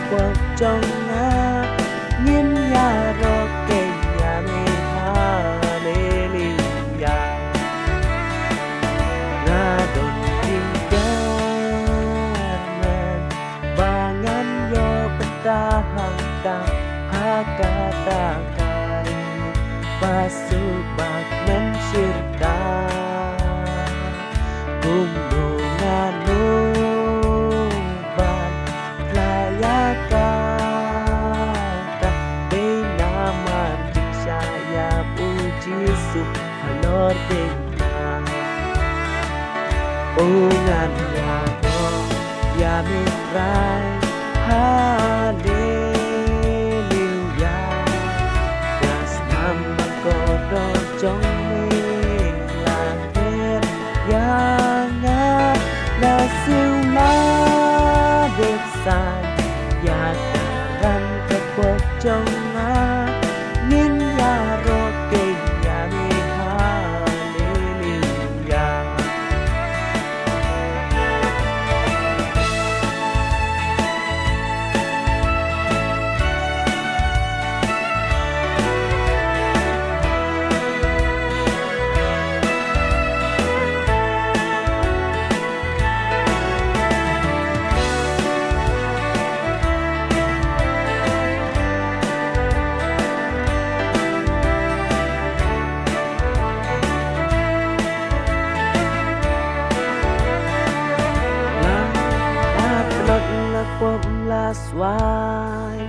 cuộc trong na nhìn nhà rô kê nhà mi hallelujah na đồn tin kanan bangan yo pentahang ta hakatakan pasubak mensyirta gunungan nuban layakata benaman saya puji halor dena ungan yano ya mitrai hallelujah das nama kodo trong yang là siêu lá được xài và răng thật bột trong á nhìn nhà rô kê nhà mi hallelujah Pop la swai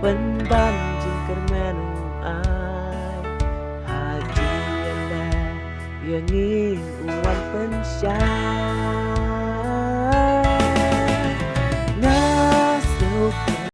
pendan jing kermenu ai haji ele yang ingin uan pensya